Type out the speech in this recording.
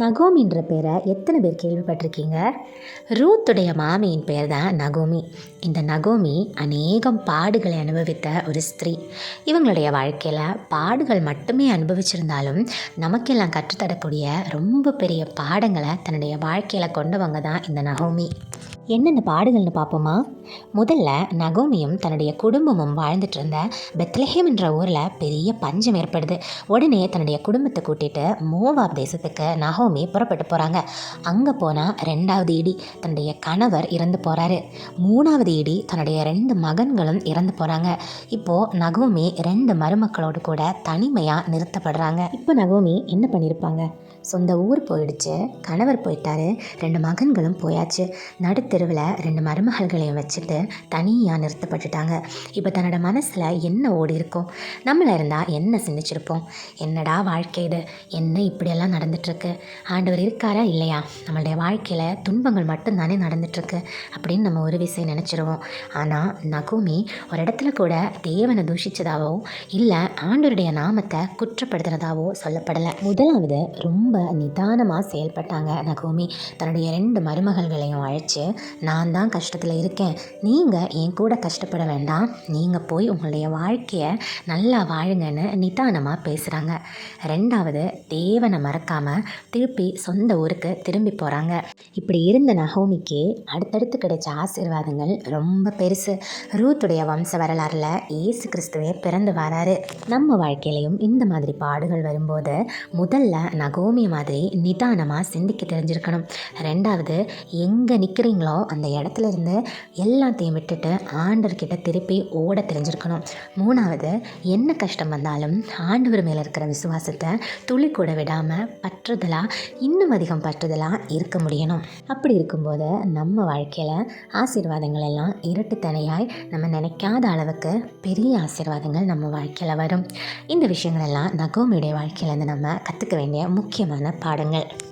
நகோமின்ற பேரை எத்தனை பேர் கேள்விப்பட்டிருக்கீங்க? ரூத்துடைய மாமியின் பேர் தான் நகோமி. இந்த நகோமி அநேகம் பாடுகளை அனுபவித்த ஒரு ஸ்திரீ. இவங்களுடைய வாழ்க்கையில் பாடுகள் மட்டுமே அனுபவிச்சிருந்தாலும் நமக்கெல்லாம் கற்றுத்தரக்கூடிய ரொம்ப பெரிய பாடங்களை தன்னுடைய வாழ்க்கையில் கொண்டவங்க தான் இந்த நகோமி. என்னென்ன பாடுகள்னு பார்ப்போமா? முதல்ல நகோமியும் தன்னுடைய குடும்பமும் வாழ்ந்துட்டு இருந்த பெத்லஹேம் என்ற ஊரில் பெரிய பஞ்சம் ஏற்படுது. உடனே தன்னுடைய குடும்பத்தை கூட்டிகிட்டு மோவாப் தேசத்துக்கு நகோமி புறப்பட்டு போகிறாங்க. அங்கே போனால் 2வது இடி தன்னுடைய கணவர் இறந்து போகிறாரு. 3வது இடி தன்னுடைய 2 மகன்களும் இறந்து போகிறாங்க. இப்போது நகோமி 2 மருமக்களோடு கூட தனிமையாக நிறுத்தப்படுறாங்க. இப்போ நகோமி என்ன பண்ணியிருப்பாங்க? சொந்த ஊர் போயிடுச்சு, கணவர் போயிட்டாரு, 2 மகன்களும் போயாச்சு. நடுத்தெருவில் 2 மருமகள்களையும் வச்சுட்டு தனியாக நிறுத்தப்பட்டுட்டாங்க. இப்போ தன்னோட மனசில் என்ன ஓடி இருக்கும்? நம்மள இருந்தால் என்ன சிந்திச்சிருப்போம்? என்னடா வாழ்க்கை இது, என்ன இப்படியெல்லாம் நடந்துட்டுருக்கு, ஆண்டவர் இருக்காரா இல்லையா, நம்மளுடைய வாழ்க்கையில் துன்பங்கள் மட்டும்தானே நடந்துட்டுருக்கு அப்படின்னு நம்ம ஒரு விஷயம் நினச்சிருவோம். ஆனால் நகோமி ஒரு இடத்துல கூட தேவனை தூஷித்ததாவோ இல்லை ஆண்டவருடைய நாமத்தை குற்றப்படுத்துனதாவோ சொல்லப்படலை. முதலாவது ரொம்ப நிதானமாக செயல்பட்டாங்க நகோமி. தன்னுடைய 2 மருமகள்களையும் அழைச்சி, நான் தான் கஷ்டத்தில் இருக்கேன், நீங்கள் என் கூட கஷ்டப்பட வேண்டாம், நீங்கள் போய் உங்களுடைய வாழ்க்கையை நல்லா வாழுங்கன்னு நிதானமாக பேசுகிறாங்க. 2வது தேவனை மறக்காமல் திருப்பி சொந்த ஊருக்கு திரும்பி போகிறாங்க. இப்படி இருந்த நகோமிக்கு அடுத்தடுத்து கிடைச்ச ஆசீர்வாதங்கள் ரொம்ப பெருசு. ரூத்துடைய வம்ச வரலாறில் இயேசு கிறிஸ்துவே பிறந்து வராரு. நம்ம வாழ்க்கையிலையும் இந்த மாதிரி பாடுகள் வரும்போது முதல்ல நகோமி மாதிரி நிதானமாக சிந்திக்க தெரிஞ்சிருக்கணும். 2வது எங்கே நிற்கிறீங்களோ அந்த இடத்துல இருந்து எல்லாத்தையும் விட்டுட்டு ஆண்டவர்கிட்ட திருப்பி ஓட தெரிஞ்சிருக்கணும். 3வது என்ன கஷ்டம் வந்தாலும் ஆண்டவர் மேலே இருக்கிற விசுவாசத்தை துளி கூட விடாமல் பற்றுதலாக, இன்னும் அதிகம் பற்றுதலாக இருக்க முடியணும். அப்படி இருக்கும்போது நம்ம வாழ்க்கையில் ஆசீர்வாதங்கள் எல்லாம் இரட்டுத்தனையாய் நம்ம நினைக்காத அளவுக்கு பெரிய ஆசீர்வாதங்கள் நம்ம வாழ்க்கையில் வரும். இந்த விஷயங்கள் எல்லாம் நகோமியுடைய வாழ்க்கையிலேருந்து நம்ம கற்றுக்க வேண்டிய முக்கியமான பாடங்கள்.